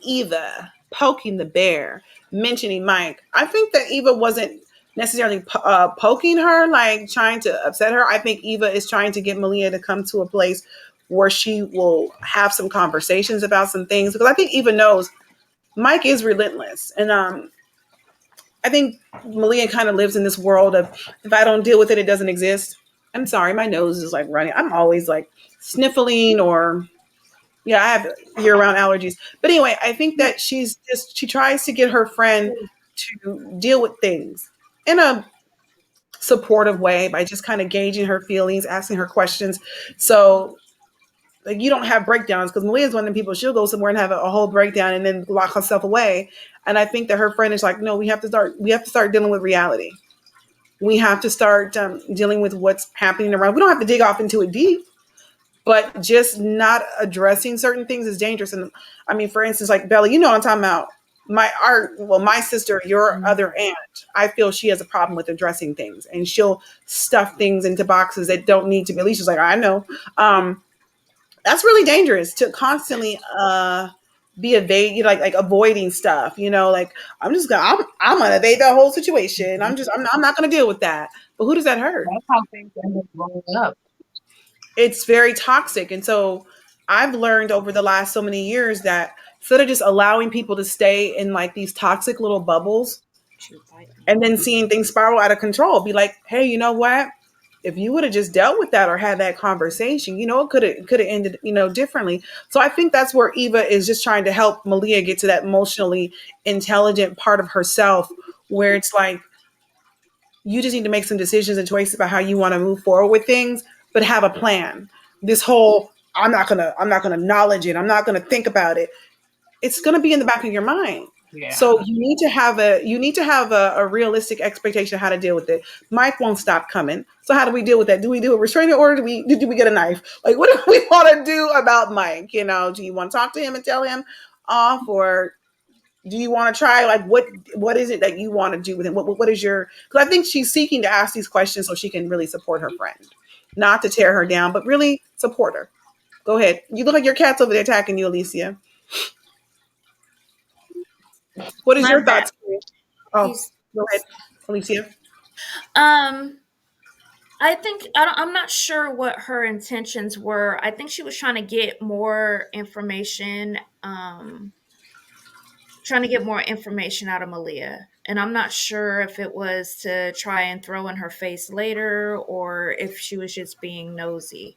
Eva poking the bear, mentioning Mike, I think that Eva wasn't necessarily poking her, like trying to upset her. I think Eva is trying to get Malia to come to a place where she will have some conversations about some things, because I think Eva knows Mike is relentless. And I think Malia kind of lives in this world of, if I don't deal with it, it doesn't exist. I'm sorry, my nose is like running. I'm always like sniffling, or yeah, I have year round allergies. But anyway, I think that she tries to get her friend to deal with things in a supportive way by just kind of gauging her feelings, asking her questions. So like you don't have breakdowns, because Malia's one of the people, she'll go somewhere and have a whole breakdown and then lock herself away. And I think that her friend is like, no, we have to start dealing with reality. We have to start dealing with what's happening around. We don't have to dig off into it deep, but just not addressing certain things is dangerous. And I mean, for instance, like Bella, you know what I'm talking about. My sister, your other aunt, I feel she has a problem with addressing things, and she'll stuff things into boxes that don't need to be. At least she's like, I know. That's really dangerous to constantly be like avoiding stuff. Like I'm gonna evade the whole situation. I'm not gonna deal with that. But who does that hurt? That's how things end up blowing up. It's very toxic. And so I've learned over the last so many years that instead of just allowing people to stay in like these toxic little bubbles and then seeing things spiral out of control, be like, hey, you know what? If you would have just dealt with that or had that conversation, it could have ended, differently. So I think that's where Eva is just trying to help Malia get to that emotionally intelligent part of herself, where it's like, you just need to make some decisions and choices about how you want to move forward with things, but have a plan. This whole I'm not gonna acknowledge it. I'm not gonna think about it. It's gonna be in the back of your mind. Yeah. So you need to have a realistic expectation of how to deal with it. Mike won't stop coming. So how do we deal with that? Do we do a restraining order? Do we get a knife? Like, what do we want to do about Mike? Do you want to talk to him and tell him off, or do you want to try, like, what is it that you want to do with him? What is your, because I think she's seeking to ask these questions so she can really support her friend, not to tear her down, but really support her. Go ahead. You look like your cat's over there attacking you, Alicia. What is My your bad. thoughts? Oh, He's go ahead, Alicia. um I think I'm not sure what her intentions were. I think she was trying to get more information, out of Malia. And I'm not sure if it was to try and throw in her face later or if she was just being nosy.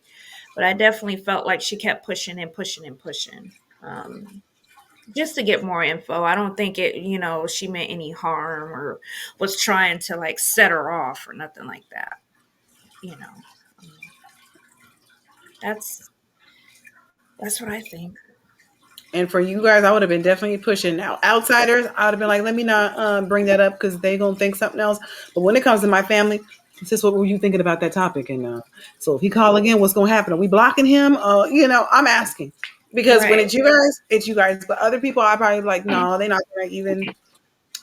But I definitely felt like she kept pushing and pushing and pushing. Just to get more info. I don't think she meant any harm or was trying to like set her off or nothing like that. You know, that's that's what I think. And for you guys, I would have been definitely pushing. Now, outsiders, I would have been like, let me not bring that up because they gonna think something else. But when it comes to my family, sis, what were you thinking about that topic? And so if he call again, what's gonna happen? Are we blocking him? I'm asking, because when Right. it's you guys, it's you guys. But other people, I probably like, no, they're not gonna even.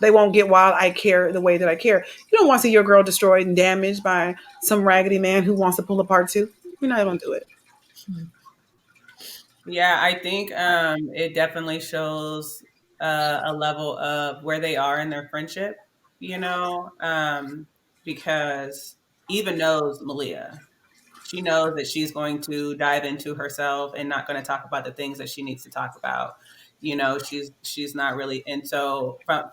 They won't get wild. I care the way that I care. You don't want to see your girl destroyed and damaged by some raggedy man who wants to pull apart too. You're not gonna do it. Yeah, I think it definitely shows a level of where they are in their friendship, you know, because Eva knows Malia. She knows that she's going to dive into herself and not going to talk about the things that she needs to talk about. She's not really, and so from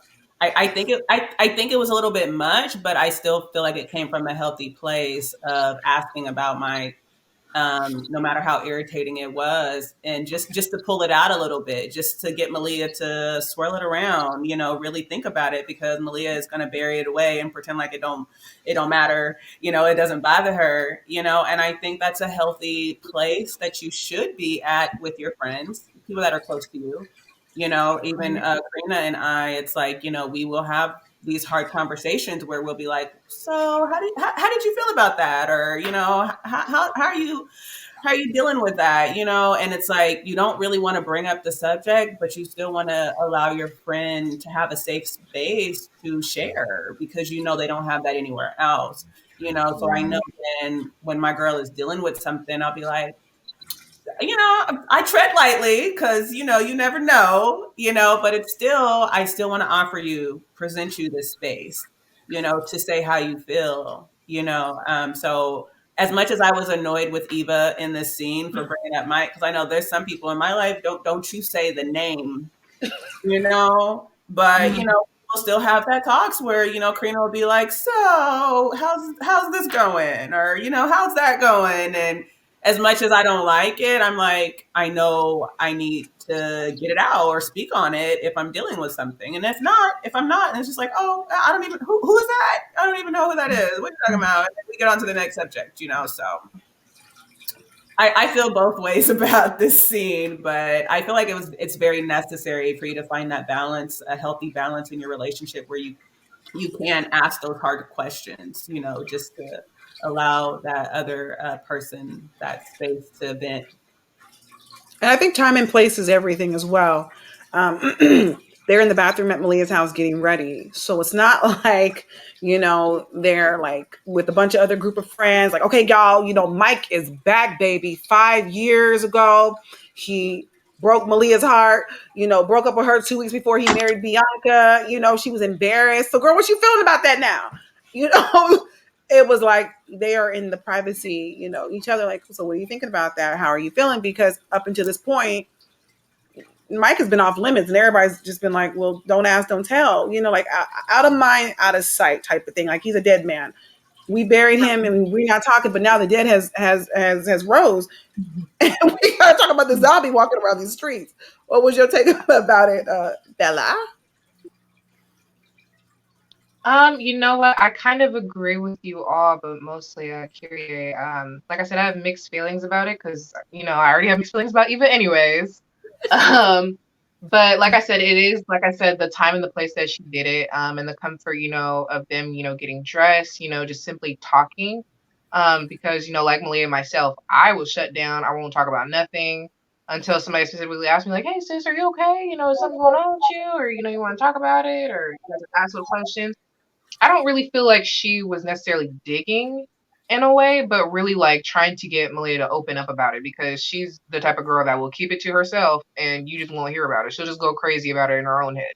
I think it was a little bit much, but I still feel like it came from a healthy place of asking about my no matter how irritating it was, and just to pull it out a little bit, just to get Malia to swirl it around, really think about it, because Malia is going to bury it away and pretend like it don't matter, it doesn't bother her, and I think that's a healthy place that you should be at with your friends, people that are close to you. Even Karina and I, it's like, we will have these hard conversations where we'll be like, so how did you feel about that? Or, how are you dealing with that? And it's like, you don't really want to bring up the subject, but you still want to allow your friend to have a safe space to share, because they don't have that anywhere else. So I know when my girl is dealing with something, I'll be like, I tread lightly because, you never know, but it's still, I still want to present you this space, to say how you feel, so as much as I was annoyed with Eva in this scene for bringing up Mike, because I know there's some people in my life, don't you say the name, but we'll still have that talks where Karina will be like, so how's this going, or how's that going, and as much as I don't like it, I'm like, I know I need to get it out or speak on it if I'm dealing with something, and if I'm not, and it's just like, oh, I don't even, who is that, I don't even know who that is, what are you talking about, and then we get on to the next subject, so I feel both ways about this scene, but I feel like it's very necessary for you to find that balance, a healthy balance in your relationship where you can ask those hard questions, just to allow that other person that space to vent. And I think time and place is everything as well. Um, they're in the bathroom at Malia's house getting ready. So it's not like, they're like with a bunch of other group of friends, like, okay, y'all, Mike is back, baby. 5 years ago, he broke Malia's heart, broke up with her 2 weeks before he married Bianca. She was embarrassed. So, girl, what you feeling about that now? You know, it was like they are in the privacy, each other. Like, so what are you thinking about that? How are you feeling? Because up until this point, Mike has been off limits, and everybody's just been like, well, don't ask, don't tell, like out of mind, out of sight type of thing. Like, he's a dead man. We buried him and we're not talking, but now the dead has rose. And we gotta talk about the zombie walking around these streets. What was your take about it, Bella? You know what? I kind of agree with you all, but mostly Kyrie. Like I said, I have mixed feelings about it because I already have mixed feelings about Eva, anyways. Um, but like I said, it is like I said, the time and the place that she did it, and the comfort, of them, getting dressed, just simply talking. Because like Malia and myself, I will shut down. I won't talk about nothing until somebody specifically asks me, like, "Hey, sis, are you okay? Is something going on with you, or you want to talk about it, or ask those questions." I don't really feel like she was necessarily digging in a way, but really like trying to get Malia to open up about it because she's the type of girl that will keep it to herself and you just won't hear about it. She'll just go crazy about it in her own head.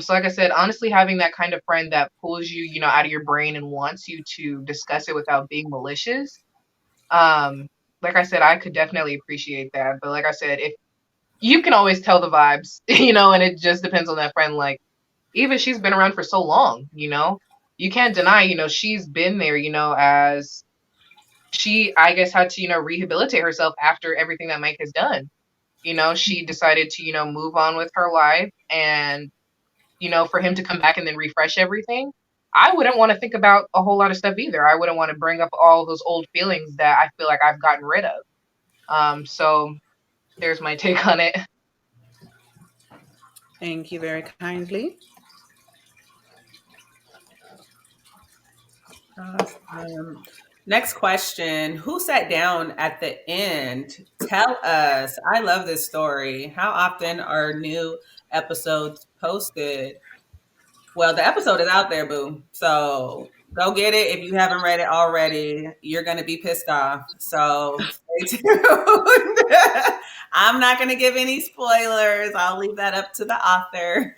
So like I said, honestly, having that kind of friend that pulls you, out of your brain and wants you to discuss it without being malicious. Like I said, I could definitely appreciate that. But like I said, if you can always tell the vibes, and it just depends on that friend. Like, even she's been around for so long, you can't deny, she's been there, as she, I guess, had to, rehabilitate herself after everything that Mike has done. She decided to, move on with her life and, for him to come back and then refresh everything. I wouldn't want to think about a whole lot of stuff either. I wouldn't want to bring up all those old feelings that I feel like I've gotten rid of. So there's my take on it. Thank you very kindly. Awesome. Next question. Who sat down at the end? Tell us. I love this story. How often are new episodes posted? Well, the episode is out there, boo. So go get it. If you haven't read it already, you're going to be pissed off. So stay tuned. I'm not going to give any spoilers. I'll leave that up to the author.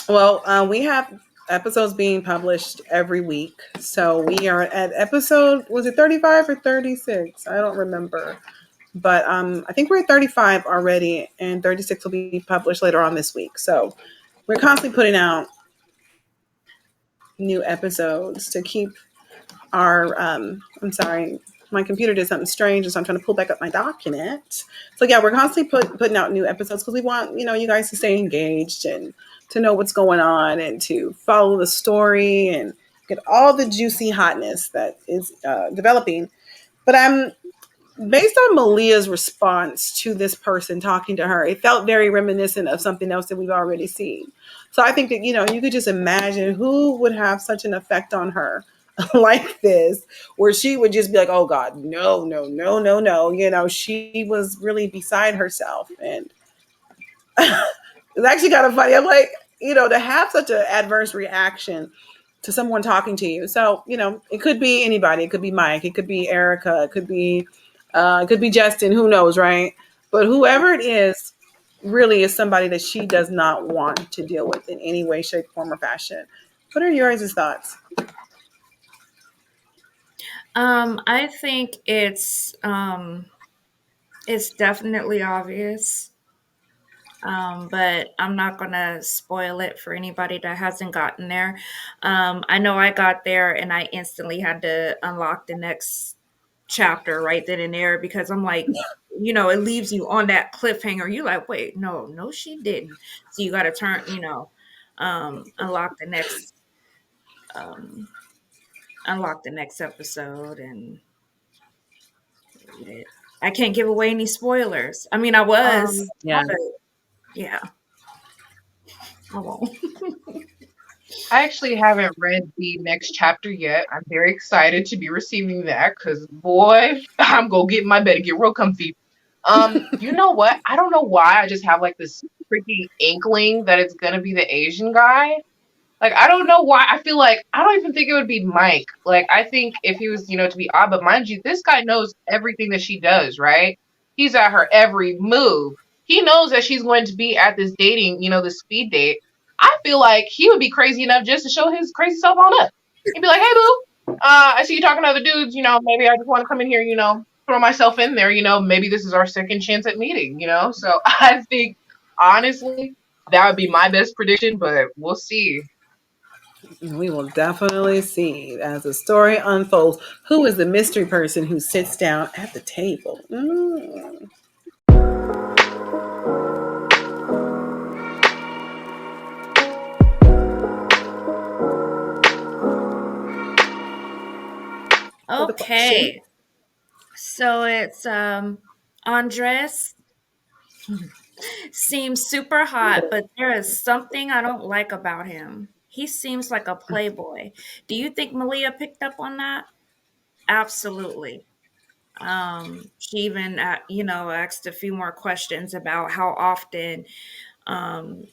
Well, we have episodes being published every week. So we are at episode, was it 35 or 36? I don't remember. But I think we're at 35 already, and 36 will be published later on this week. So we're constantly putting out new episodes to keep our, I'm sorry, my computer did something strange, and so I'm trying to pull back up my document. So yeah, we're constantly putting out new episodes because we want, you guys to stay engaged and to know what's going on and to follow the story and get all the juicy hotness that is developing. But I'm based on Malia's response to this person talking to her, it felt very reminiscent of something else that we've already seen. So I think that, you could just imagine who would have such an effect on her like this, where she would just be like, oh God, no, no, no, no, no. She was really beside herself. And it's actually kind of funny. I'm like, to have such an adverse reaction to someone talking to you. So, it could be anybody. It could be Mike. It could be Erica. It could be Justin. Who knows, right? But whoever it is really is somebody that she does not want to deal with in any way, shape, form, or fashion. What are yours' thoughts? I think it's definitely obvious. But I'm not gonna spoil it for anybody that hasn't gotten there. I know I got there and I instantly had to unlock the next chapter right then and there because I'm like, it leaves you on that cliffhanger. You like, wait, no, no, she didn't. So you got to unlock the um, next episode and read it. I can't give away any spoilers. I mean, I was, Um, Yeah. but yeah, I won't. I actually haven't read the next chapter yet. I'm very excited to be receiving that because boy, I'm gonna get in my bed and get real comfy. You know what? I don't know why. I just have like this freaking inkling that it's gonna be the Asian guy. Like, I don't know why. I feel like I don't even think it would be Mike. Like, I think if he was, to be odd, but mind you, this guy knows everything that she does, right? He's at her every move. He knows that she's going to be at this dating, this speed date. I feel like he would be crazy enough just to show his crazy self on up. He'd be like, hey, boo, I see you talking to other dudes, maybe I just want to come in here, throw myself in there, maybe this is our second chance at meeting. So I think, honestly, that would be my best prediction, but we'll see. We will definitely see as the story unfolds who is the mystery person who sits down at the table. Mm. For the question. Okay, so it's Andres seems super hot, but there is something I don't like about him. He seems like a playboy. Do you think Malia picked up on that? Absolutely. She even, asked a few more questions about how often um,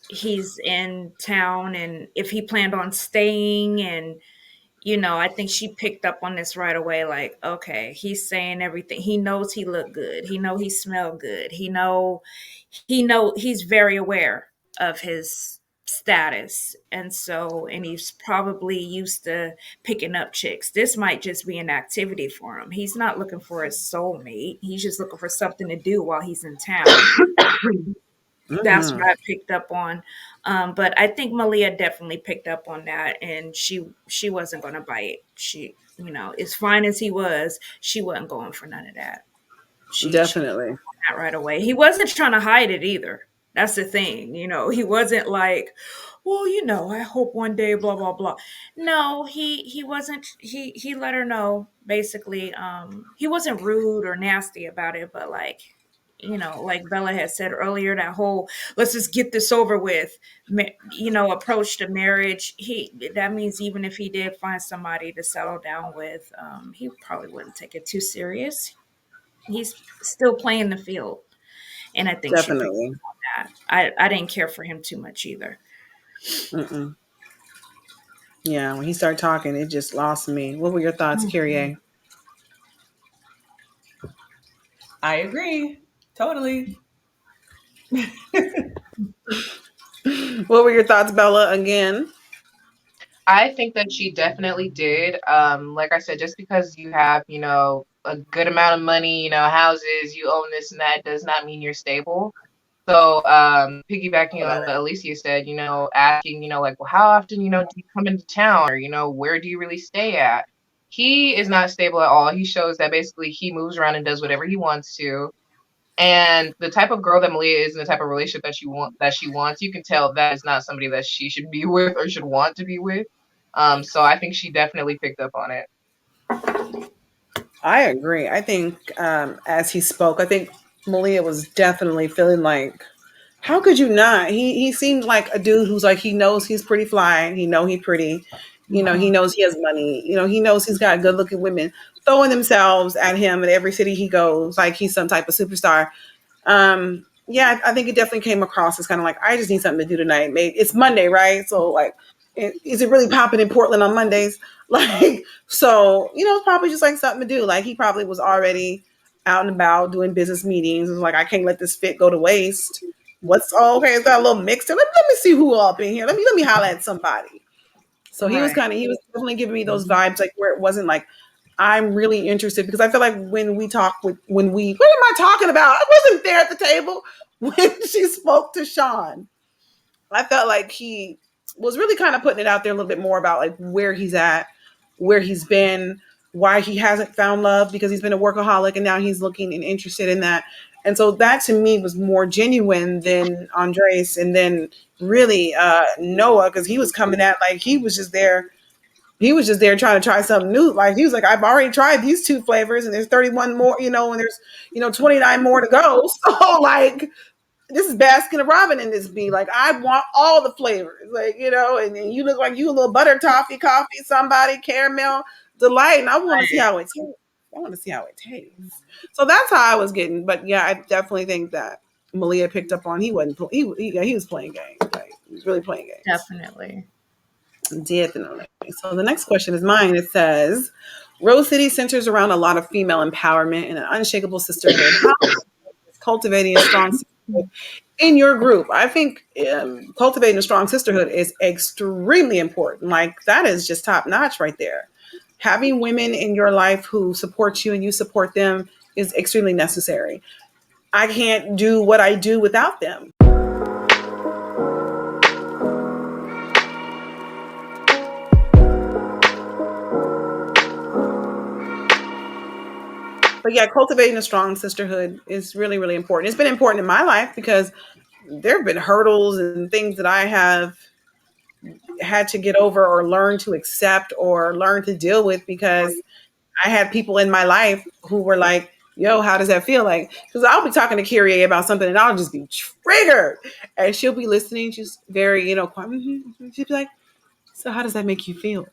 he's in town and if he planned on staying. And I think she picked up on this right away. Like, okay, he's saying everything. He knows he looked good. He know he smelled good. He know he's very aware of his status. And he's probably used to picking up chicks. This might just be an activity for him. He's not looking for his soulmate. He's just looking for something to do while he's in town. That's Mm-hmm. what I picked up on. But I think Malia definitely picked up on that, and she wasn't going to bite. She, as fine as he was, she wasn't going for none of that. She Definitely. that right away. He wasn't trying to hide it either. That's the thing. He wasn't like, well, I hope one day, blah blah blah. No, he wasn't. He let her know basically. He wasn't rude or nasty about it, but like. Like Bella had said earlier, that whole "let's just get this over with," approach to marriage. That means even if he did find somebody to settle down with, he probably wouldn't take it too serious. He's still playing the field. And I think she picked Definitely. up on that. I didn't care for him too much either. Mm-mm. Yeah, when he started talking, it just lost me. What were your thoughts, Mhm. Kyrie? I agree. Totally. What were your thoughts, Bella? Again. I think that she definitely did. Like I said, just because you have, a good amount of money, houses, you own this and that does not mean you're stable. So, piggybacking on what Alicia said, asking, like, well, how often, do you come into town or, where do you really stay at? He is not stable at all. He shows that basically he moves around and does whatever he wants to. And the type of girl that Malia is and the type of relationship that she wants, you can tell that is not somebody that she should be with or should want to be with. So I think she definitely picked up on it. I agree. I think as he spoke, I think Malia was definitely feeling like, how could you not? He seemed like a dude who's like he knows he's pretty fly. He know he pretty. He Mhm. knows he has money. He knows he's got good looking women throwing themselves at him in every city he goes, like he's some type of superstar. Yeah, I think it definitely came across as kind of like I just need something to do tonight. Maybe it's Monday, right? So like Is it really popping in Portland on Mondays? Like, so, it's probably just like something to do. Like, he probably was already out and about doing business meetings. It was like, I can't let this fit go to waste. Okay? It's got a little mixed. Let me see who up in here. Let me holler at somebody. So he was definitely giving me those vibes, like where it wasn't like, I'm really interested, because I feel like what am I talking about? I wasn't there at the table when she spoke to Sean. I felt like he was really kind of putting it out there a little bit more about like where he's at, where he's been, why he hasn't found love, because he's been a workaholic and now he's looking and interested in that. And so that to me was more genuine than Andres, and then really Noah, because he was coming at like he was just there. He was just there trying to try something new. Like he was like, I've already tried these 2 flavors and there's 31 more, and there's, 29 more to go. So like, this is Baskin and Robin in this bee. Like, I want all the flavors. Like, and you look like you a little butter toffee, coffee, somebody, caramel, delight. And I want to see how it tastes. So that's how I was getting. But yeah, I definitely think that Malia picked up on he was playing games. Like, he was really playing games. Definitely. So the next question is mine. It says, Rose City centers around a lot of female empowerment and an unshakable sisterhood. How is cultivating a strong sisterhood in your group? I think cultivating a strong sisterhood is extremely important. Like, that is just top notch right there. Having women in your life who support you and you support them is extremely necessary. I can't do what I do without them. But yeah, cultivating a strong sisterhood is really, really important. It's been important in my life because there have been hurdles and things that I have had to get over or learn to accept or learn to deal with, because I had people in my life who were like, yo, how does that feel? Like, because I'll be talking to Kyrie about something and I'll just be triggered, and she'll be listening. She's very, quiet. She'll be like, so how does that make you feel?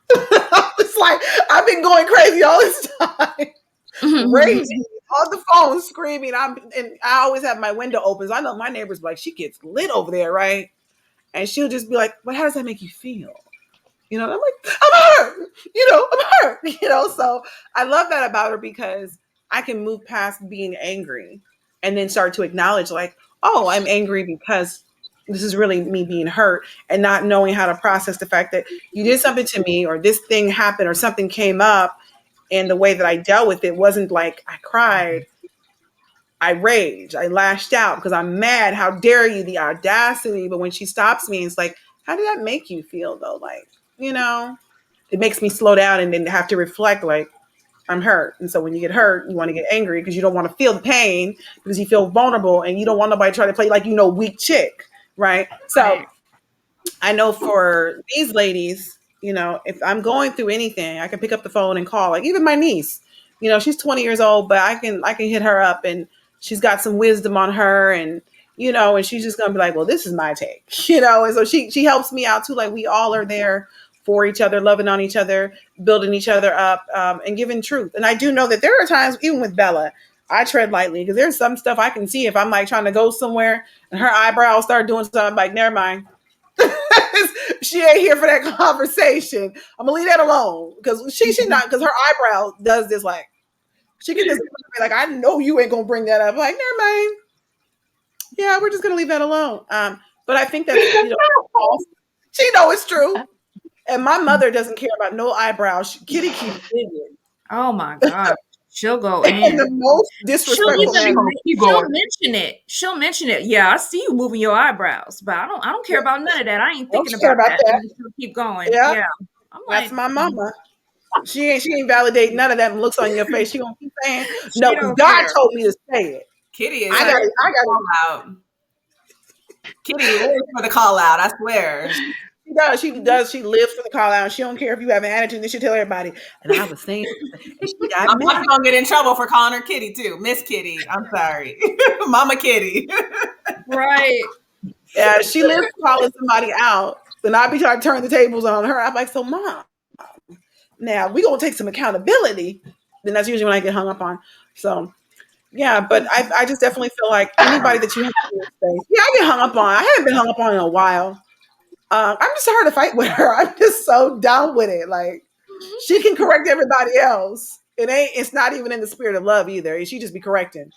It's like, I've been going crazy all this time. Raging on the phone, screaming. And I always have my window open, so I know my neighbors like, she gets lit over there, right? And she'll just be like, "But how does that make you feel?" I'm like, "I'm hurt." I'm hurt. So I love that about her, because I can move past being angry and then start to acknowledge, like, "Oh, I'm angry because this is really me being hurt," and not knowing how to process the fact that you did something to me, or this thing happened, or something came up. And the way that I dealt with it wasn't like I cried, I raged, I lashed out because I'm mad. How dare you, the audacity. But when she stops me, it's like, how did that make you feel though? Like, it makes me slow down and then have to reflect, like, I'm hurt. And so when you get hurt, you want to get angry because you don't want to feel the pain, because you feel vulnerable and you don't want nobody trying to play like, weak chick. Right. So I know for these ladies, if I'm going through anything, I can pick up the phone and call. Like, even my niece, she's 20 years old, but I can hit her up, and she's got some wisdom on her, and and she's just gonna be like, well, this is my take, and so she helps me out too. Like, we all are there for each other, loving on each other, building each other up, and giving truth. And I do know that there are times, even with Bella, I tread lightly, because there's some stuff I can see if I'm like trying to go somewhere and her eyebrows start doing something, I'm like, never mind. She ain't here for that conversation. I'm gonna leave that alone, because she not, because her eyebrow does this, like, she can just be like, I know you ain't gonna bring that up. I'm like, never mind. Yeah, we're just gonna leave that alone. But I think that she know it's true, and my mother doesn't care about no eyebrows. Kitty keeps digging. Oh my God. She'll go in the most disrespectful. She'll mention it. She'll mention it. Yeah, I see you moving your eyebrows, but I don't care about none of that. I ain't thinking about that. She'll keep going. Yeah. I'm That's my mama. She ain't validate none of that looks on your face. She gonna keep saying, no, God told me to say it. Kitty is I got call out. Kitty lives for the call out, I swear. She does. She lives for the call out. She don't care if you have an attitude. Then she tell everybody. And I was saying, and she got I'm gonna get in trouble for calling her Kitty too. Miss Kitty. I'm sorry. Mama Kitty. Right. Yeah, she lives calling somebody out. Then I be trying to turn the tables on her. I'm like, so Mom, now we gonna take some accountability. Then that's usually when I get hung up on. So yeah, but I just definitely feel like anybody that you have in your space. Yeah, I get hung up on. I haven't been hung up on in a while. I'm just hard to fight with her. I'm just so down with it. Like she can correct everybody else. It's not even in the spirit of love either. She just be correcting.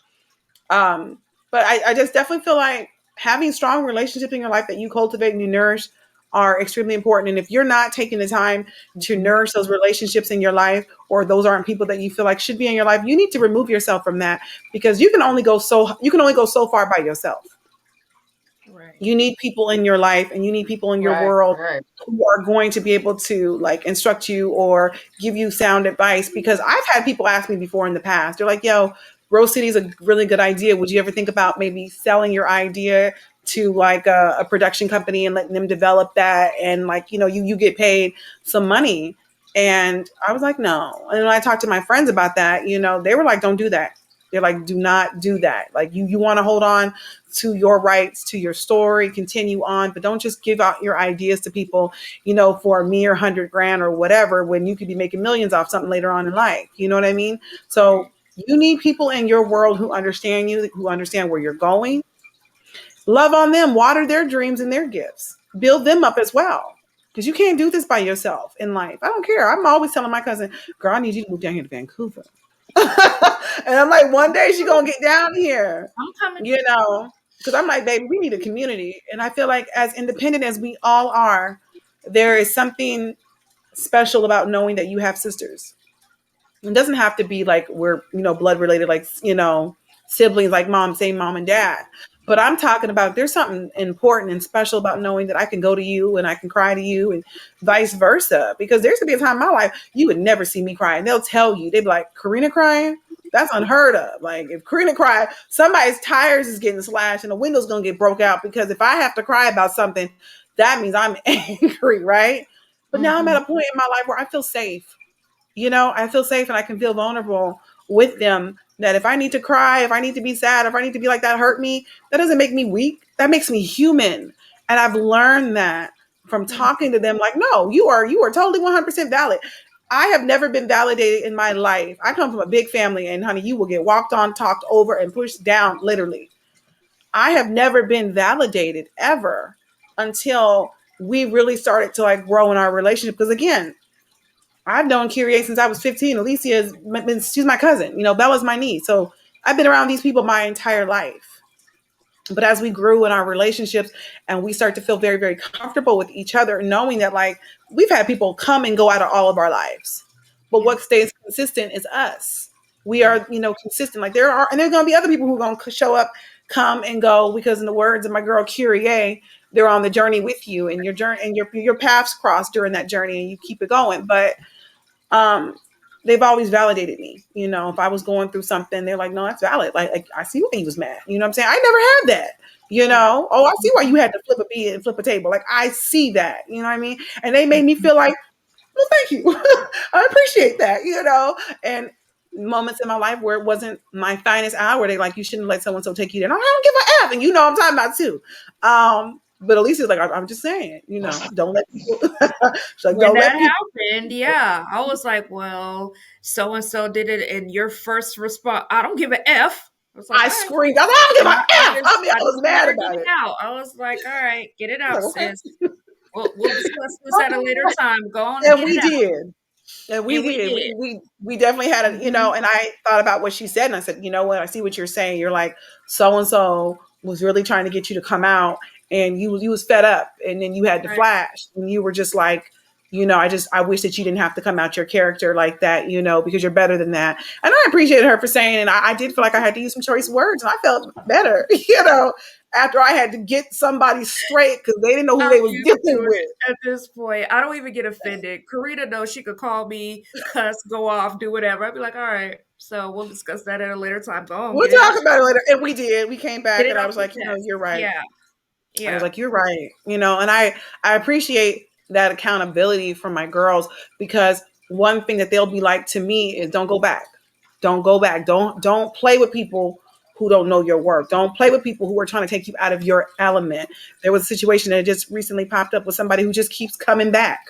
Um, but I just definitely feel like having strong relationships in your life that you cultivate and you nourish are extremely important. And if you're not taking the time to nourish those relationships in your life, or those aren't people that you feel like should be in your life, you need to remove yourself from that because you can only go so far by yourself. Right. You need people in your life and you need people in your Right, world right. who are going to be able to like instruct you or give you sound advice, because I've had people ask me before in the past, they're like, yo, Rose City is a really good idea, would you ever think about maybe selling your idea to like a production company and letting them develop that, and like, you get paid some money. And I was like, no. And when I talked to my friends about that, they were like, don't do that. They're like, do not do that. Like you want to hold on to your rights, to your story, continue on, but don't just give out your ideas to people, for a mere 100 grand or whatever, when you could be making millions off something later on in life. You know what I mean? So you need people in your world who understand you, who understand where you're going. Love on them, water their dreams and their gifts, build them up as well. Because you can't do this by yourself in life. I don't care. I'm always telling my cousin, girl, I need you to move down here to Vancouver. And I'm like, one day she gonna get down here, I'm coming. you know, because I'm like, baby, we need a community. And I feel like as independent as we all are, there is something special about knowing that you have sisters. It doesn't have to be like we're, blood related, like, siblings, like mom, same mom and dad. But I'm talking about there's something important and special about knowing that I can go to you and I can cry to you and vice versa. Because there's gonna be a time in my life you would never see me cry. And they'll tell you, they'd be like, Corenna crying? That's unheard of. Like if Corenna cry, somebody's tires is getting slashed and the window's gonna get broke out, because if I have to cry about something, that means I'm angry, right? But now I'm Mm-hmm. at a point in my life where I feel safe. I feel safe and I can feel vulnerable with them, that if I need to cry, if I need to be sad, if I need to be like, that hurt me, that doesn't make me weak. That makes me human. And I've learned that from talking to them, like, no, you are totally 100% valid. I have never been validated in my life. I come from a big family, and honey, you will get walked on, talked over, and pushed down, literally. I have never been validated ever until we really started to like grow in our relationship. Because again, I've known Kyrie since I was 15. She's my cousin. Bella's my niece. So I've been around these people my entire life. But as we grew in our relationships and we start to feel very, very comfortable with each other, knowing that like we've had people come and go out of all of our lives. But Yeah. what stays consistent is us. We Yeah. are, consistent. Like and there's going to be other people who are going to show up, come and go, because in the words of my girl Kyrie, they're on the journey with you, and your journey and your paths cross during that journey, and you keep it going. But um they've always validated me. If I was going through something, they're like, no, that's valid. Like I see why he was mad. You know what I'm saying? I never had that. Yeah. Oh, I see why you had to flip a beat and flip a table. Like I see that. You know what I mean? And they made me feel like, well, thank you. I appreciate that. And moments in my life where it wasn't my finest hour, they like, you shouldn't let someone so take you there. No, I don't give a F. And what I'm talking about too. But Alicia's like, I'm just saying, don't let people. She's like, When don't that let people. happened, yeah, I was like, well, so and so did it, and your first response, I don't give a F. I was like, I all right. screamed. I was like, I don't give And I a F. just, I I was just mad let her get about it it. out. I was like, all right, get it I out, was like, sis. We'll discuss this at a later okay. time. Go on and And get it we out. did. And we And we did. did. We definitely had a, Hmm. and I thought about what she said, and I said, you know what, I see what you're saying. You're like, so and so was really trying to get you to come out, and you was fed up, and then you had to Right. flash, and you were just like, I wish that you didn't have to come out your character like that, because you're better than that. And I appreciated her for saying, and I did feel like I had to use some choice words, and I felt better, after I had to get somebody straight because they didn't know who I'm they was used to dealing it with. at this point. I don't even get offended. Karina knows she could call me, cuss, go off, do whatever. I'd be like, all right, so we'll discuss that at a later time. Go on, We'll get it out. talk about it later. And we did. We came Get back it and I off was your like, chest. you're right. Yeah. I was Yeah. like, you're right. And I appreciate that accountability from my girls, because one thing that they'll be like to me is don't go back. Don't go back. Don't play with people who don't know your work. Don't play with people who are trying to take you out of your element. There was a situation that just recently popped up with somebody who just keeps coming back,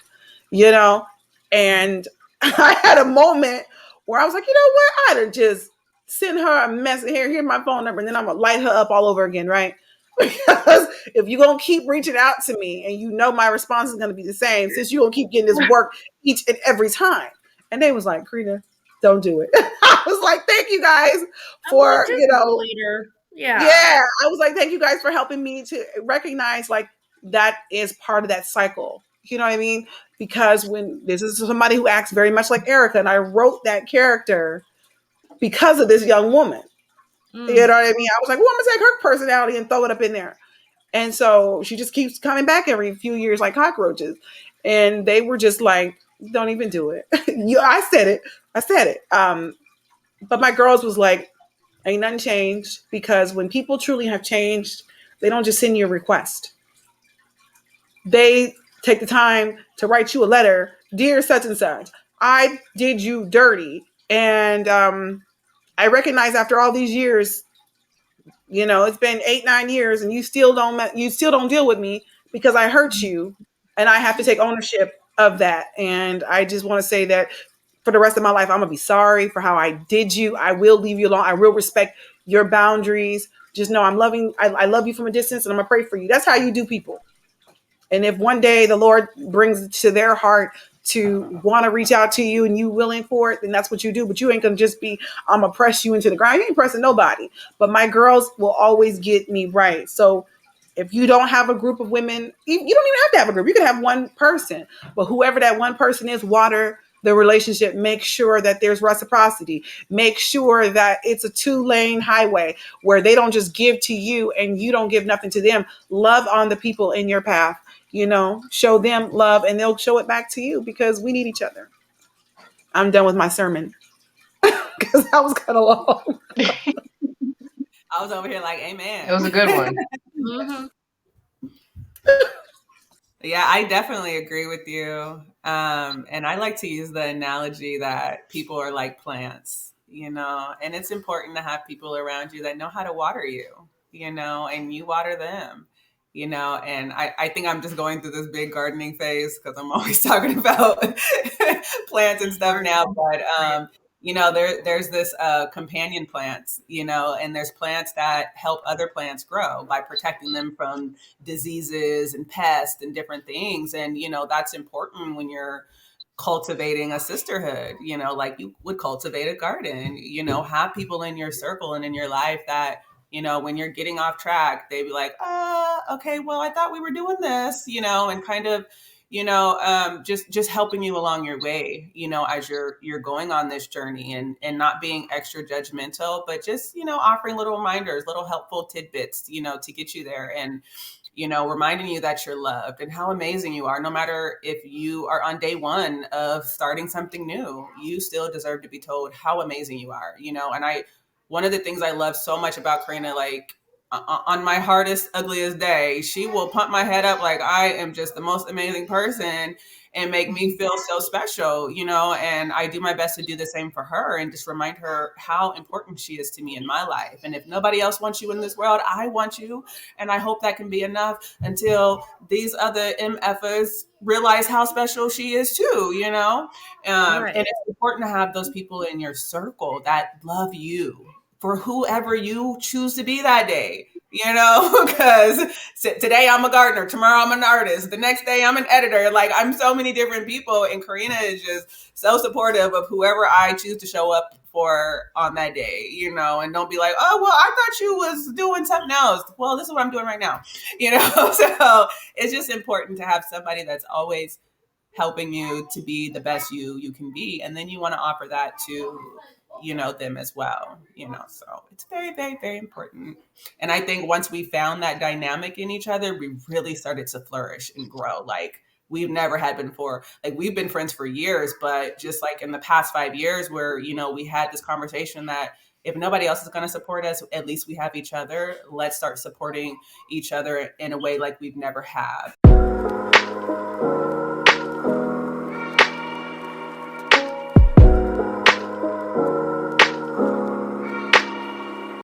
you know? And I had a moment where I was like, you know what? I'd have just sent her a message. Here's my phone number, and then I'm gonna light her up all over again, right? Because if you're going to keep reaching out to me and you know my response is going to be the same, since you're going to keep getting this work each and every time. And they was like, Corenna, don't do it. I was like, thank you guys I'm like, for, just bullied her. Yeah. yeah. I was like, thank you guys for helping me to recognize like that is part of that cycle. You know what I mean? Because when this is somebody who acts very much like Erica, and I wrote that character because of this young woman. You know what I mean? I was like, well, I'm gonna take her personality and throw it up in there. And so she just keeps coming back every few years like cockroaches. And they were just like, don't even do it. I said it. I said it. But my girls was like, ain't nothing changed, because when people truly have changed, they don't just send you a request. They take the time to write you a letter. Dear such and such, I did you dirty. And I recognize after all these years, it's been 8, 9 years and you still don't deal with me because I hurt you, and I have to take ownership of that. And I just want to say that for the rest of my life, I'm gonna be sorry for how I did you. I will leave you alone. I will respect your boundaries. Just know I love you from a distance, and I'm gonna pray for you. That's how you do people. And if one day the Lord brings it to their heart to want to reach out to you and you willing for it, then that's what you do. But you ain't going to just be, I'm going to press you into the ground. You ain't pressing nobody. But my girls will always get me right. So if you don't have a group of women, you don't even have to have a group. You can have one person. But whoever that one person is, water the relationship. Make sure that there's reciprocity. Make sure that it's a 2-lane highway where they don't just give to you and you don't give nothing to them. Love on the people in your path. Show them love and they'll show it back to you, because we need each other. I'm done with my sermon because that was kind of long. I was over here like, amen. It was a good one. Mm-hmm. Yeah, I definitely agree with you. And I like to use the analogy that people are like plants, and it's important to have people around you that know how to water you, and you water them. And I think I'm just going through this big gardening phase because I'm always talking about plants and stuff now. But there's this companion plants, and there's plants that help other plants grow by protecting them from diseases and pests and different things. And that's important when you're cultivating a sisterhood, like you would cultivate a garden. Have people in your circle and in your life that when you're getting off track, they'd be like, okay, well, I thought we were doing this, and kind of, just helping you along your way, as you're going on this journey, and not being extra judgmental, but just, offering little reminders, little helpful tidbits, to get you there, and, reminding you that you're loved and how amazing you are. No matter if you are on day one of starting something new, you still deserve to be told how amazing you are, and one of the things I love so much about Corenna, like on my hardest, ugliest day, she will pump my head up like I am just the most amazing person and make me feel so special, and I do my best to do the same for her and just remind her how important she is to me in my life. And if nobody else wants you in this world, I want you. And I hope that can be enough until these other MFers realize how special she is too, Right. And it's important to have those people in your circle that love you for whoever you choose to be that day, because today I'm a gardener, tomorrow I'm an artist, the next day I'm an editor. Like, I'm so many different people, and Corenna is just so supportive of whoever I choose to show up for on that day, and don't be like, oh, well, I thought you was doing something else. Well, this is what I'm doing right now, so it's just important to have somebody that's always helping you to be the best you can be. And then you want to offer that to them as well, so it's very, very, very important. And I think once we found that dynamic in each other, we really started to flourish and grow like we've never had before. Like, we've been friends for years, but just like in the past 5 years where we had this conversation that if nobody else is going to support us, at least we have each other. Let's start supporting each other in a way like we've never had.